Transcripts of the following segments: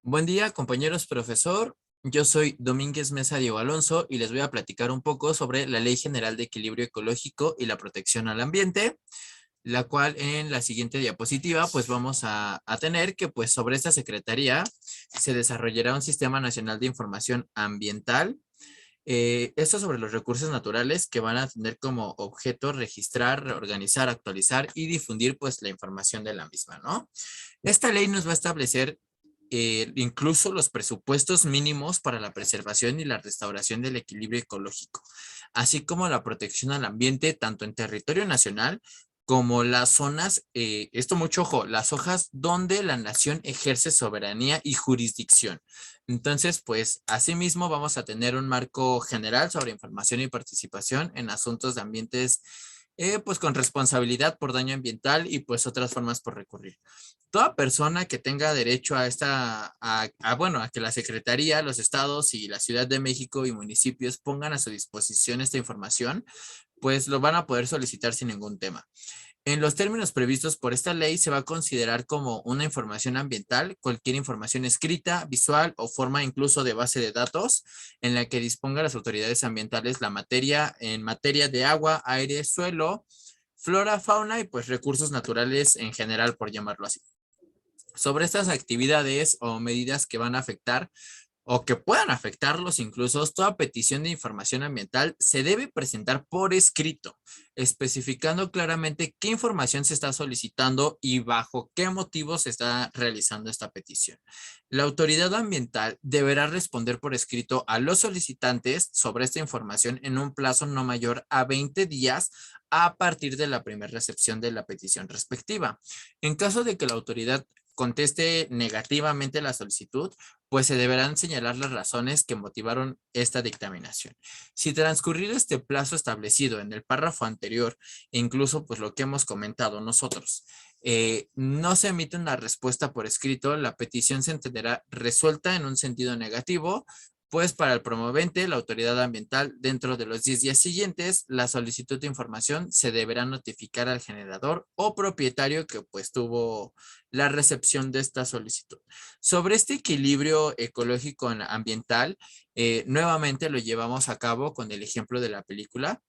Buen día, compañeros, profesor. Yo soy Domínguez Mesa Diego Alonso y les voy a platicar un poco sobre la Ley General de Equilibrio Ecológico y la Protección al Ambiente, la cual en la siguiente diapositiva pues vamos a tener que pues sobre esta secretaría se desarrollará un Sistema Nacional de Información Ambiental. Esto sobre los recursos naturales que van a tener como objeto registrar, organizar, actualizar y difundir pues la información de la misma, ¿no? Esta ley nos va a establecer incluso los presupuestos mínimos para la preservación y la restauración del equilibrio ecológico, así como la protección al ambiente, tanto en territorio nacional como las zonas, esto mucho ojo, las hojas donde la nación ejerce soberanía y jurisdicción. Entonces, pues, asimismo vamos a tener un marco general sobre información y participación en asuntos de ambientes, pues con responsabilidad por daño ambiental y pues otras formas por recurrir. Toda persona que tenga derecho a bueno, a que la Secretaría, los estados y la Ciudad de México y municipios pongan a su disposición esta información, pues lo van a poder solicitar sin ningún tema. En los términos previstos por esta ley se va a considerar como una información ambiental cualquier información escrita, visual o forma incluso de base de datos en la que disponga las autoridades ambientales la materia en materia de agua, aire, suelo, flora, fauna y pues recursos naturales en general, por llamarlo así. Sobre estas actividades o medidas que van a afectar o que puedan afectarlos incluso, toda petición de información ambiental se debe presentar por escrito, especificando claramente qué información se está solicitando y bajo qué motivos se está realizando esta petición. La autoridad ambiental deberá responder por escrito a los solicitantes sobre esta información en un plazo no mayor a 20 días a partir de la primera recepción de la petición respectiva. En caso de que la autoridad conteste negativamente la solicitud, pues se deberán señalar las razones que motivaron esta dictaminación. Si transcurrido este plazo establecido en el párrafo anterior, e incluso pues lo que hemos comentado nosotros, no se emite una respuesta por escrito, la petición se entenderá resuelta en un sentido negativo, pues para el promovente, la autoridad ambiental, dentro de los 10 días siguientes, la solicitud de información se deberá notificar al generador o propietario que pues tuvo la recepción de esta solicitud. Sobre este equilibrio ecológico ambiental, nuevamente lo llevamos a cabo con el ejemplo de la película.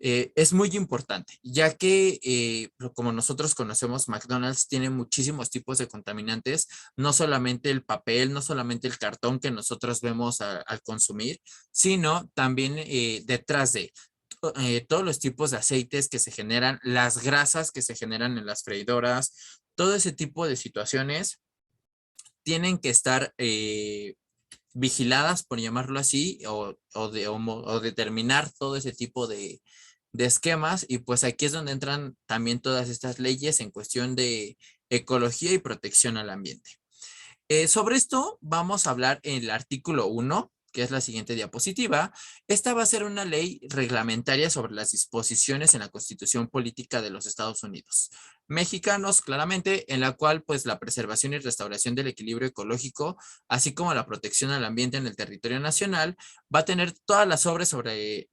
Es muy importante, ya que como nosotros conocemos, McDonald's tiene muchísimos tipos de contaminantes, no solamente el papel, no solamente el cartón que nosotros vemos al consumir, sino también detrás de todos los tipos de aceites que se generan, las grasas que se generan en las freidoras, todo ese tipo de situaciones tienen que estar vigiladas, por llamarlo así, o determinar todo ese tipo de esquemas. Y pues aquí es donde entran también todas estas leyes en cuestión de ecología y protección al ambiente. Sobre esto vamos a hablar en el artículo 1, que es la siguiente diapositiva. Esta va a ser una ley reglamentaria sobre las disposiciones en la Constitución Política de los Estados Unidos mexicanos, claramente, en la cual pues la preservación y restauración del equilibrio ecológico, así como la protección al ambiente en el territorio nacional, va a tener todas las obras sobre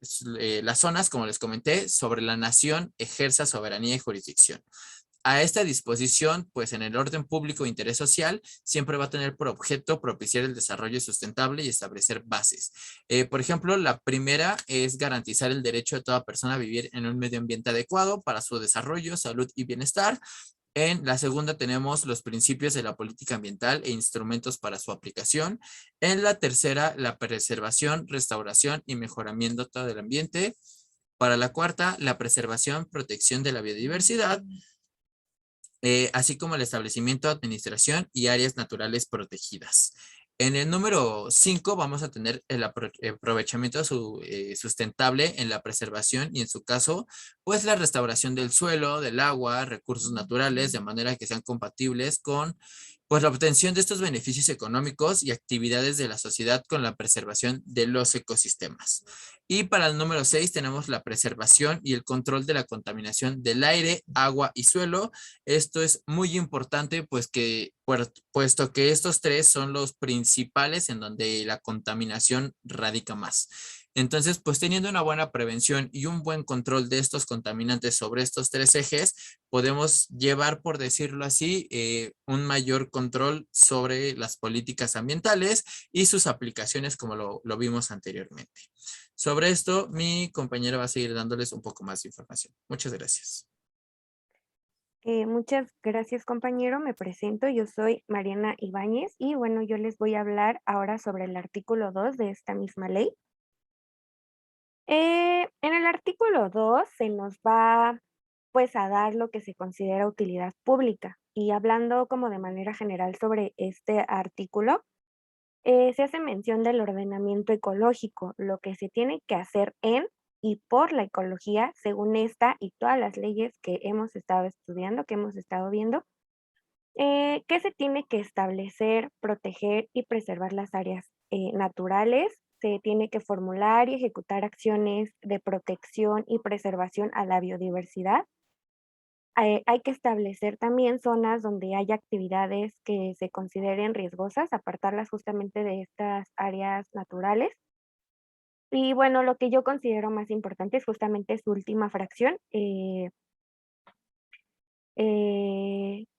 las zonas, como les comenté, sobre la nación ejerza soberanía y jurisdicción. A esta disposición, pues en el orden público e interés social, siempre va a tener por objeto propiciar el desarrollo sustentable y establecer bases. Por ejemplo, la primera es garantizar el derecho de toda persona a vivir en un medio ambiente adecuado para su desarrollo, salud y bienestar. En la segunda tenemos los principios de la política ambiental e instrumentos para su aplicación. En la tercera, la preservación, restauración y mejoramiento del ambiente. Para la cuarta, la preservación, protección de la biodiversidad, así como el establecimiento, administración y áreas naturales protegidas. En el número 5 vamos a tener el aprovechamiento sustentable en la preservación y en su caso, pues la restauración del suelo, del agua, recursos naturales, de manera que sean compatibles con pues la obtención de estos beneficios económicos y actividades de la sociedad con la preservación de los ecosistemas. Y para el número 6 tenemos la preservación y el control de la contaminación del aire, agua y suelo. Esto es muy importante, pues puesto que estos tres son los principales en donde la contaminación radica más. Entonces, pues teniendo una buena prevención y un buen control de estos contaminantes sobre estos tres ejes, podemos llevar, por decirlo así, un mayor control sobre las políticas ambientales y sus aplicaciones como lo vimos anteriormente. Sobre esto, mi compañera va a seguir dándoles un poco más de información. Muchas gracias. Muchas gracias, compañero. Me presento, yo soy Mariana Ibáñez y bueno, yo les voy a hablar ahora sobre el artículo 2 de esta misma ley. En el artículo 2 se nos va pues a dar lo que se considera utilidad pública y hablando como de manera general sobre este artículo, se hace mención del ordenamiento ecológico, lo que se tiene que hacer en y por la ecología según esta y todas las leyes que hemos estado estudiando, que hemos estado viendo. ¿Qué se tiene que establecer, proteger y preservar las áreas naturales? Se tiene que formular y ejecutar acciones de protección y preservación a la biodiversidad. Hay que establecer también zonas donde haya actividades que se consideren riesgosas, apartarlas justamente de estas áreas naturales. Y bueno, lo que yo considero más importante es justamente su última fracción,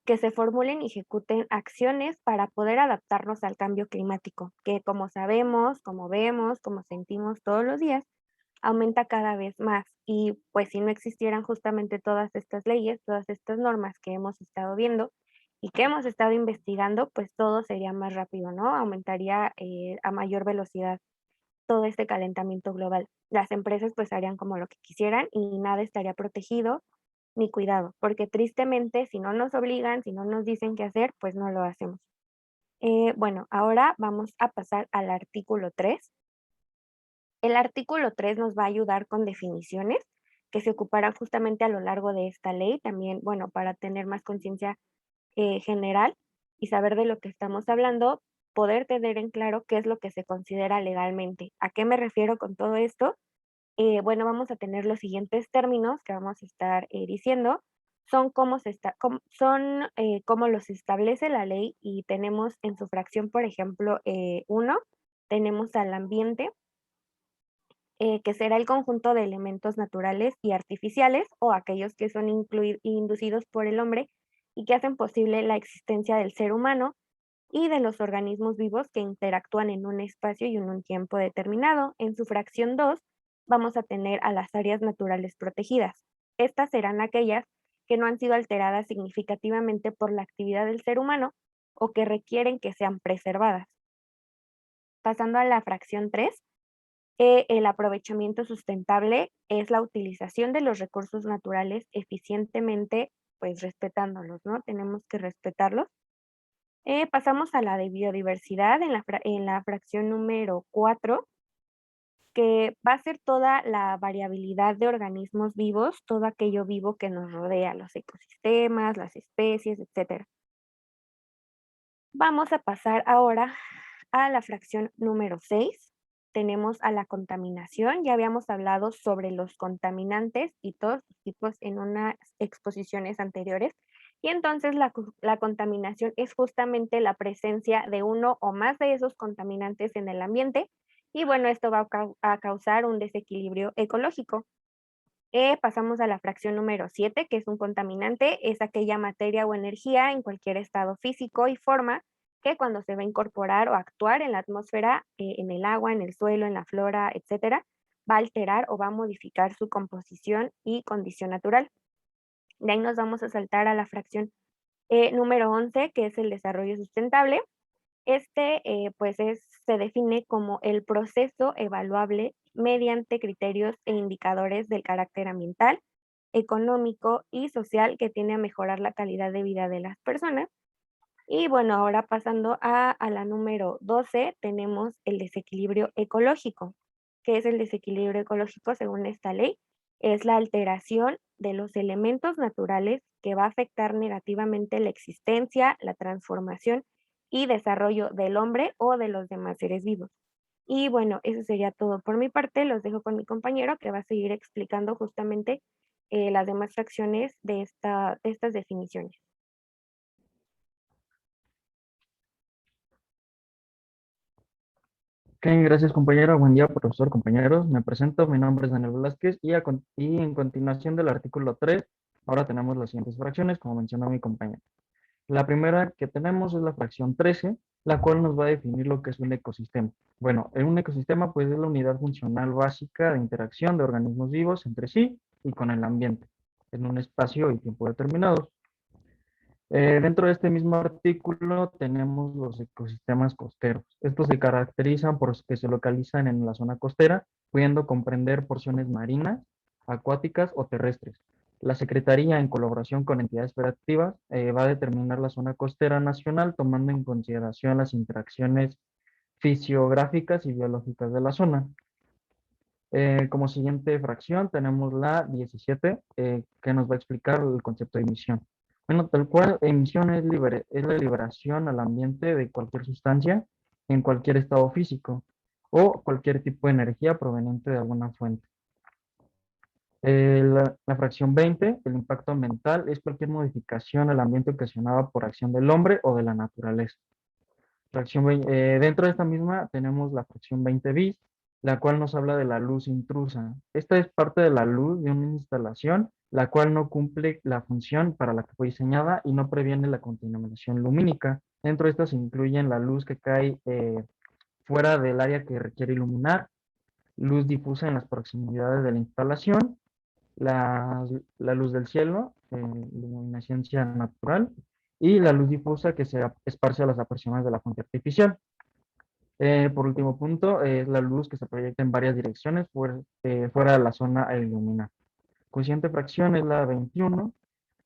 que se formulen y ejecuten acciones para poder adaptarnos al cambio climático, que como sabemos, como vemos, como sentimos todos los días, aumenta cada vez más. Y pues si no existieran justamente todas estas leyes, todas estas normas que hemos estado viendo y que hemos estado investigando, pues todo sería más rápido, ¿no? Aumentaría a mayor velocidad todo este calentamiento global. Las empresas pues harían como lo que quisieran y nada estaría protegido ni cuidado, porque tristemente si no nos obligan, si no nos dicen qué hacer, pues no lo hacemos. Bueno, ahora vamos a pasar al artículo 3. El artículo 3 nos va a ayudar con definiciones que se ocuparán justamente a lo largo de esta ley, también, bueno, para tener más conciencia general y saber de lo que estamos hablando, poder tener en claro qué es lo que se considera legalmente. ¿A qué me refiero con todo esto? Bueno, vamos a tener los siguientes términos que vamos a estar diciendo. Son cómo son cómo los establece la ley y tenemos en su fracción, por ejemplo, 1, tenemos al ambiente, que será el conjunto de elementos naturales y artificiales o aquellos que son inducidos por el hombre y que hacen posible la existencia del ser humano y de los organismos vivos que interactúan en un espacio y en un tiempo determinado. En su fracción 2 vamos a tener a las áreas naturales protegidas. Estas serán aquellas que no han sido alteradas significativamente por la actividad del ser humano o que requieren que sean preservadas. Pasando a la fracción 3, el aprovechamiento sustentable es la utilización de los recursos naturales eficientemente, pues respetándolos, ¿no? Tenemos que respetarlos. Pasamos a la de biodiversidad en la fracción número 4, que va a ser toda la variabilidad de organismos vivos, todo aquello vivo que nos rodea, los ecosistemas, las especies, etcétera. Vamos a pasar ahora a la fracción número 6. Tenemos a la contaminación. Ya habíamos hablado sobre los contaminantes y todos sus tipos en unas exposiciones anteriores. Y entonces la contaminación es justamente la presencia de uno o más de esos contaminantes en el ambiente. Y bueno, esto va a causar un desequilibrio ecológico. Pasamos a la fracción número 7, que es un contaminante, es aquella materia o energía en cualquier estado físico y forma que cuando se va a incorporar o actuar en la atmósfera, en el agua, en el suelo, en la flora, etcétera, va a alterar o va a modificar su composición y condición natural. De ahí nos vamos a saltar a la fracción número 11, que es el desarrollo sustentable. Pues se define como el proceso evaluable mediante criterios e indicadores del carácter ambiental, económico y social que tiene a mejorar la calidad de vida de las personas. Y bueno, ahora pasando a la número 12, tenemos el desequilibrio ecológico. ¿Qué es el desequilibrio ecológico según esta ley? Es la alteración de los elementos naturales que va a afectar negativamente la existencia, la transformación y desarrollo del hombre o de los demás seres vivos. Y bueno, eso sería todo por mi parte. Los dejo con mi compañero que va a seguir explicando justamente las demás fracciones de estas definiciones. Ok, gracias compañero. Buen día, profesor, compañeros. Me presento, mi nombre es Daniel Velázquez y en continuación del artículo 3, ahora tenemos las siguientes fracciones, como mencionó mi compañero. La primera que tenemos es la fracción 13, la cual nos va a definir lo que es un ecosistema. Bueno, en un ecosistema pues es la unidad funcional básica de interacción de organismos vivos entre sí y con el ambiente, en un espacio y tiempo determinados. Dentro de este mismo artículo tenemos los ecosistemas costeros. Estos se caracterizan por que se localizan en la zona costera, pudiendo comprender porciones marinas, acuáticas o terrestres. La Secretaría, en colaboración con entidades federativas, va a determinar la zona costera nacional tomando en consideración las interacciones fisiográficas y biológicas de la zona. Como siguiente fracción tenemos la 17, que nos va a explicar el concepto de emisión. Bueno, tal cual, emisión es la liberación al ambiente de cualquier sustancia en cualquier estado físico o cualquier tipo de energía proveniente de alguna fuente. La fracción 20, el impacto ambiental, es cualquier modificación al ambiente ocasionada por acción del hombre o de la naturaleza. Dentro de esta misma tenemos la fracción 20 bis, la cual nos habla de la luz intrusa. Esta es parte de la luz de una instalación, la cual no cumple la función para la que fue diseñada y no previene la contaminación lumínica. Dentro de estas se incluyen la luz que cae fuera del área que requiere iluminar, luz difusa en las proximidades de la instalación, la, la luz del cielo, luminiscencia natural, y la luz difusa que se esparce a las aperturas de la fuente artificial. Por último punto, es la luz que se proyecta en varias direcciones fuera de la zona a iluminar. Consiguiente fracción es la 21,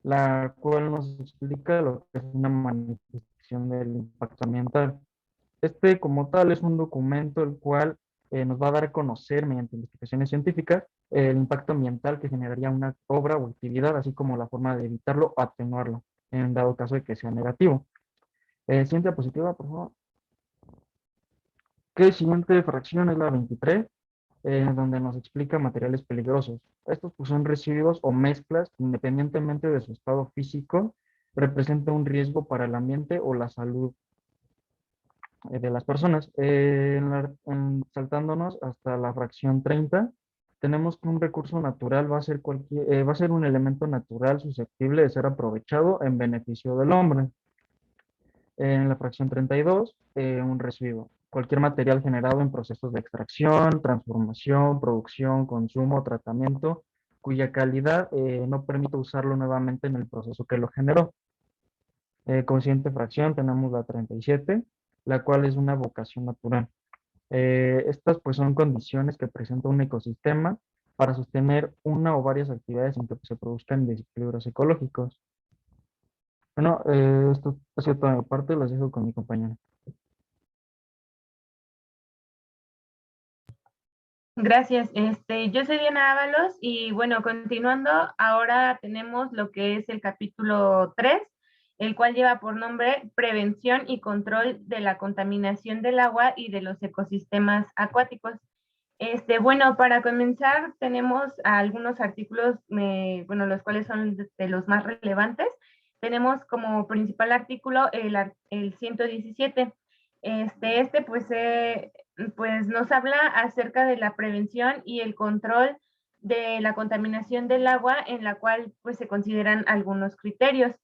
la cual nos explica lo que es una manifestación del impacto ambiental. Este, como tal, es un documento el cual nos va a dar a conocer, mediante investigaciones científicas, el impacto ambiental que generaría una obra o actividad, así como la forma de evitarlo o atenuarlo, en dado caso de que sea negativo. Siguiente diapositiva, por favor. ¿Qué siguiente fracción es la 23? Donde nos explica materiales peligrosos. Estos pues, son residuos o mezclas que, independientemente de su estado físico, representan un riesgo para el ambiente o la salud de las personas. Saltándonos hasta la fracción 30, tenemos que un recurso natural va a ser un elemento natural susceptible de ser aprovechado en beneficio del hombre. En la fracción 32, un residuo. Cualquier material generado en procesos de extracción, transformación, producción, consumo, tratamiento, cuya calidad no permite usarlo nuevamente en el proceso que lo generó. Como siguiente fracción tenemos la 37, la cual es una vocación natural. Estas pues son condiciones que presenta un ecosistema para sostener una o varias actividades en que se produzcan desequilibrios ecológicos. Bueno, esto ha sido toda mi parte, las dejo con mi compañero. Gracias. Yo soy Diana Ábalos y bueno, continuando, ahora tenemos lo que es el capítulo 3, el cual lleva por nombre Prevención y Control de la Contaminación del Agua y de los Ecosistemas Acuáticos. Bueno, para comenzar, tenemos algunos artículos, bueno, los cuales son de los más relevantes. Tenemos como principal artículo el 117. Pues nos habla acerca de la prevención y el control de la contaminación del agua, en la cual pues se consideran algunos criterios.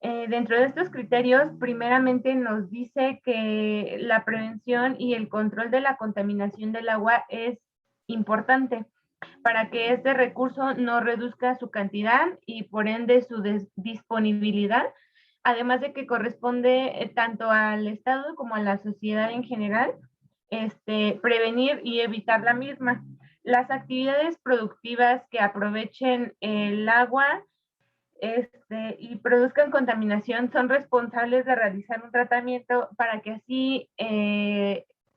Dentro de estos criterios, primeramente nos dice que la prevención y el control de la contaminación del agua es importante para que este recurso no reduzca su cantidad y por ende su disponibilidad, además de que corresponde tanto al Estado como a la sociedad en general, prevenir y evitar la misma. Las actividades productivas que aprovechen el agua y produzcan contaminación son responsables de realizar un tratamiento para que así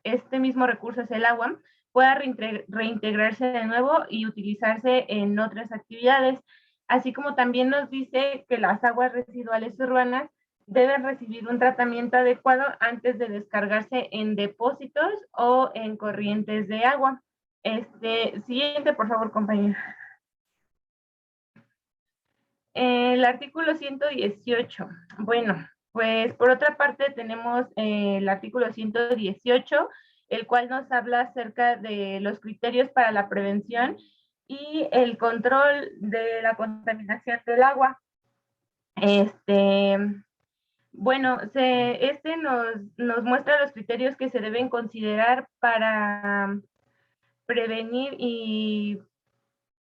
este mismo recurso, es el agua, pueda reintegrarse de nuevo y utilizarse en otras actividades. Así como también nos dice que las aguas residuales urbanas deben recibir un tratamiento adecuado antes de descargarse en depósitos o en corrientes de agua. Siguiente, por favor, compañero. El artículo 118. Bueno, pues por otra parte tenemos el artículo 118, el cual nos habla acerca de los criterios para la prevención y el control de la contaminación del agua. Bueno, nos muestra los criterios que se deben considerar para prevenir y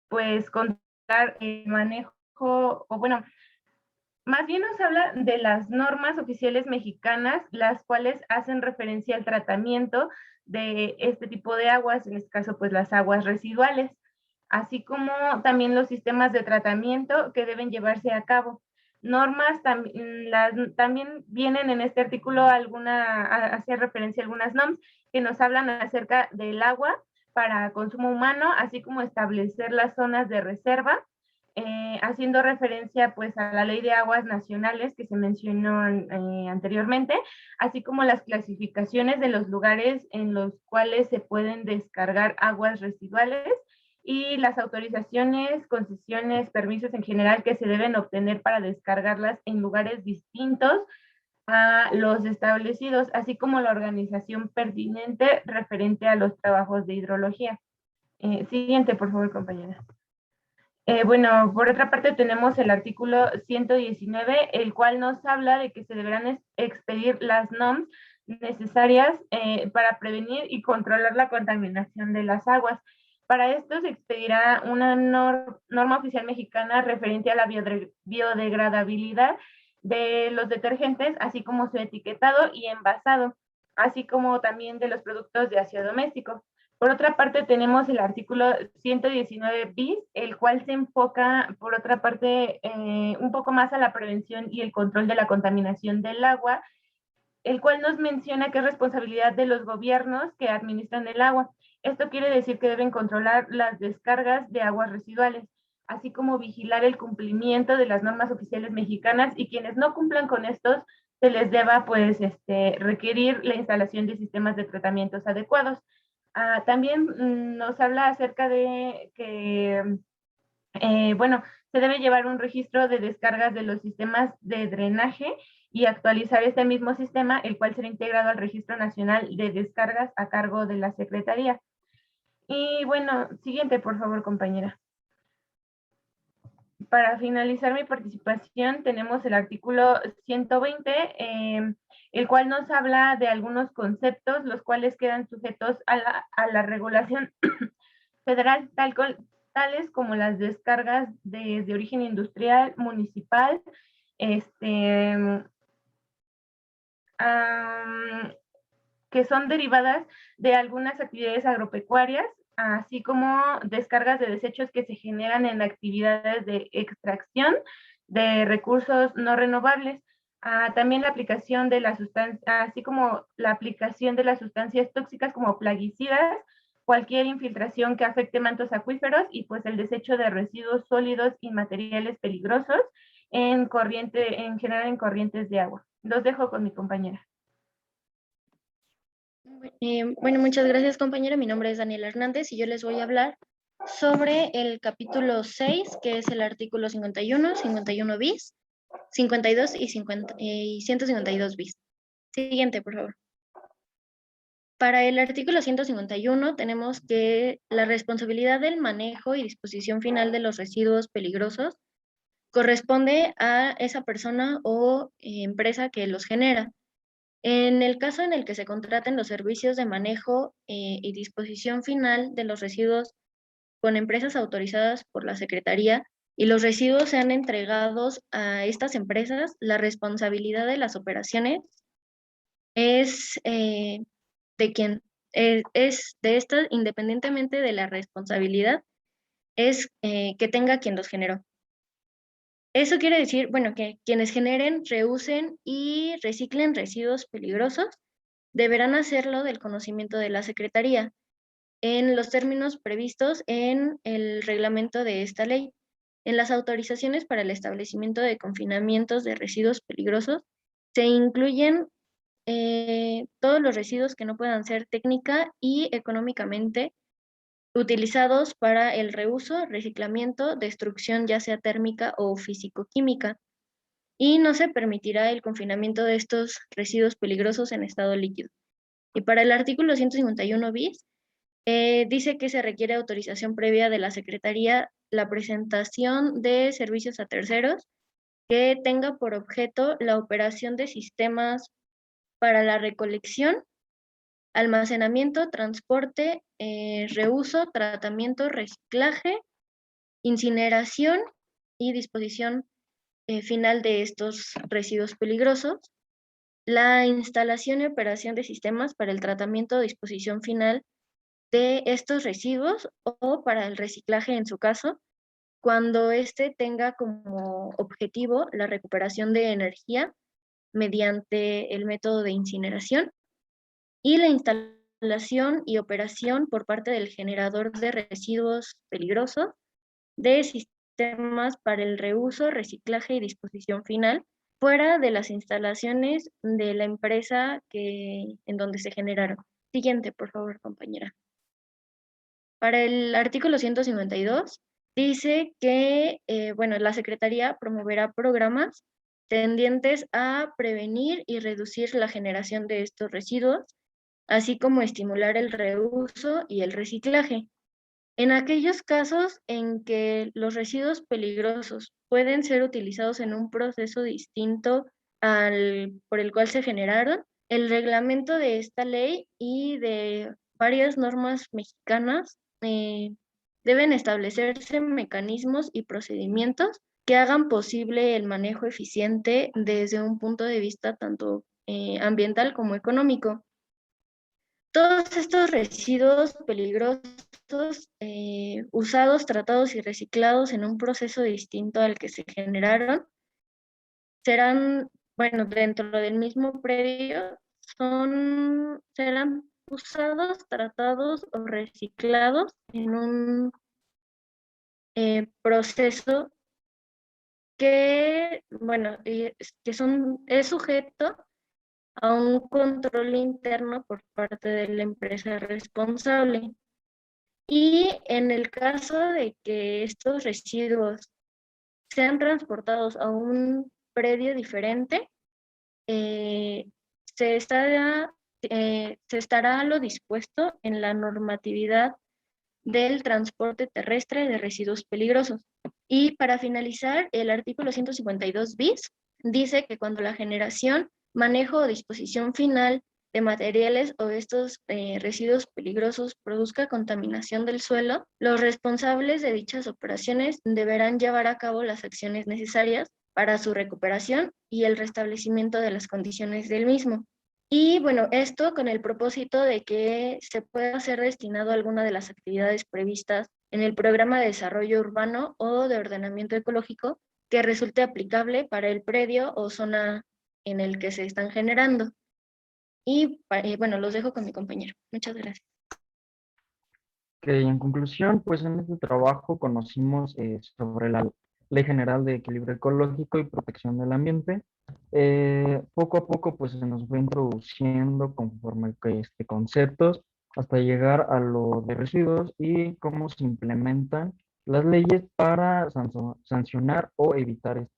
pues controlar el manejo, o bueno, más bien nos habla de las normas oficiales mexicanas, las cuales hacen referencia al tratamiento de este tipo de aguas, en este caso pues las aguas residuales, así como también los sistemas de tratamiento que deben llevarse a cabo. Normas también vienen en este artículo hace referencia a algunas normas que nos hablan acerca del agua para consumo humano, así como establecer las zonas de reserva, haciendo referencia pues a la Ley de Aguas Nacionales que se mencionó anteriormente, así como las clasificaciones de los lugares en los cuales se pueden descargar aguas residuales y las autorizaciones, concesiones, permisos en general que se deben obtener para descargarlas en lugares distintos a los establecidos, así como la organización pertinente referente a los trabajos de hidrología. Siguiente, por favor, compañera. Bueno, por otra parte tenemos el artículo 119, el cual nos habla de que se deberán expedir las NOMs necesarias para prevenir y controlar la contaminación de las aguas. Para esto se expedirá una norma oficial mexicana referente a la biodegradabilidad de los detergentes, así como su etiquetado y envasado, así como también de los productos de aseo doméstico. Por otra parte, tenemos el artículo 119 bis, el cual se enfoca, por otra parte, un poco más a la prevención y el control de la contaminación del agua, el cual nos menciona que es responsabilidad de los gobiernos que administran el agua. Esto quiere decir que deben controlar las descargas de aguas residuales, así como vigilar el cumplimiento de las normas oficiales mexicanas, y quienes no cumplan con estos se les deba pues requerir la instalación de sistemas de tratamientos adecuados. También nos habla acerca de que, bueno, se debe llevar un registro de descargas de los sistemas de drenaje y actualizar este mismo sistema, el cual será integrado al Registro Nacional de Descargas a cargo de la Secretaría. Y bueno, siguiente, por favor, compañera. Para finalizar mi participación, tenemos el artículo 120, el cual nos habla de algunos conceptos, los cuales quedan sujetos a la regulación federal, tales como las descargas de origen industrial, municipal, que son derivadas de algunas actividades agropecuarias, así como descargas de desechos que se generan en actividades de extracción de recursos no renovables. También la aplicación de las sustancias, así como la aplicación de las sustancias tóxicas como plaguicidas, cualquier infiltración que afecte mantos acuíferos y pues el desecho de residuos sólidos y materiales peligrosos en general en corrientes de agua. Los dejo con mi compañera. Bueno, muchas gracias, compañera. Mi nombre es Daniela Hernández y yo les voy a hablar sobre el capítulo 6, que es el artículo 51, 51 bis, 52 y 152 bis. Siguiente, por favor. Para el artículo 151 tenemos que la responsabilidad del manejo y disposición final de los residuos peligrosos corresponde a esa persona o empresa que los genera. En el caso en el que se contraten los servicios de manejo y disposición final de los residuos con empresas autorizadas por la Secretaría y los residuos sean entregados a estas empresas, la responsabilidad de las operaciones es de quien es de estas, independientemente de la responsabilidad, es que tenga quien los generó. Eso quiere decir, bueno, que quienes generen, reusen y reciclen residuos peligrosos deberán hacerlo del conocimiento de la Secretaría en los términos previstos en el reglamento de esta ley. En las autorizaciones para el establecimiento de confinamientos de residuos peligrosos se incluyen todos los residuos que no puedan ser técnica y económicamente utilizados para el reuso, reciclamiento, destrucción ya sea térmica o físico-química, y no se permitirá el confinamiento de estos residuos peligrosos en estado líquido. Y para el artículo 151 bis, dice que se requiere autorización previa de la Secretaría la presentación de servicios a terceros que tenga por objeto la operación de sistemas para la recolección, almacenamiento, transporte, reuso, tratamiento, reciclaje, incineración y disposición final de estos residuos peligrosos, la instalación y operación de sistemas para el tratamiento o disposición final de estos residuos o para el reciclaje en su caso, cuando éste tenga como objetivo la recuperación de energía mediante el método de incineración y la instalación y operación por parte del generador de residuos peligrosos de sistemas para el reuso, reciclaje y disposición final fuera de las instalaciones de la empresa en donde se generaron. Siguiente, por favor, compañera. Para el artículo 152, dice que, la Secretaría promoverá programas tendientes a prevenir y reducir la generación de estos residuos, así como estimular el reuso y el reciclaje. En aquellos casos en que los residuos peligrosos pueden ser utilizados en un proceso distinto por el cual se generaron, el reglamento de esta ley y de varias normas mexicanas deben establecerse mecanismos y procedimientos que hagan posible el manejo eficiente desde un punto de vista tanto ambiental como económico. Todos estos residuos peligrosos usados, tratados y reciclados en un proceso distinto al que se generaron serán, dentro del mismo predio, serán usados, tratados o reciclados en un proceso que, es sujeto a un control interno por parte de la empresa responsable. Y en el caso de que estos residuos sean transportados a un predio diferente, se estará a lo dispuesto en la normatividad del transporte terrestre de residuos peligrosos. Y para finalizar, el artículo 152 bis dice que cuando la generación, manejo o disposición final de materiales o estos residuos peligrosos produzca contaminación del suelo, los responsables de dichas operaciones deberán llevar a cabo las acciones necesarias para su recuperación y el restablecimiento de las condiciones del mismo. Y esto con el propósito de que se pueda ser destinado a alguna de las actividades previstas en el Programa de Desarrollo Urbano o de Ordenamiento Ecológico que resulte aplicable para el predio o zona en el que se están generando. Y los dejo con mi compañero. Muchas gracias. Ok, en conclusión, pues en este trabajo conocimos sobre la Ley General de Equilibrio Ecológico y Protección del Ambiente. Poco a poco, pues se nos fue introduciendo conforme que conceptos hasta llegar a lo de residuos y cómo se implementan las leyes para sancionar o evitar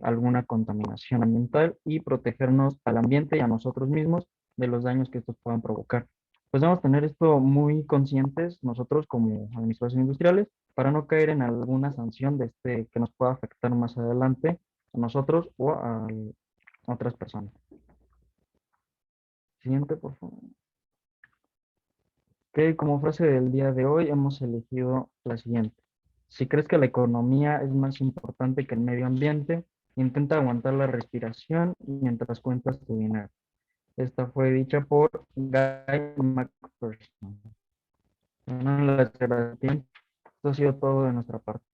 alguna contaminación ambiental y protegernos al ambiente y a nosotros mismos de los daños que estos puedan provocar. Pues debemos tener esto muy conscientes nosotros como administración industriales para no caer en alguna sanción que nos pueda afectar más adelante a nosotros o a otras personas. Siguiente, por favor. Ok, como frase del día de hoy hemos elegido la siguiente. Si crees que la economía es más importante que el medio ambiente, intenta aguantar la respiración mientras cuentas tu dinero. Esta fue dicha por Guy McPherson. Bueno, esto ha sido todo de nuestra parte.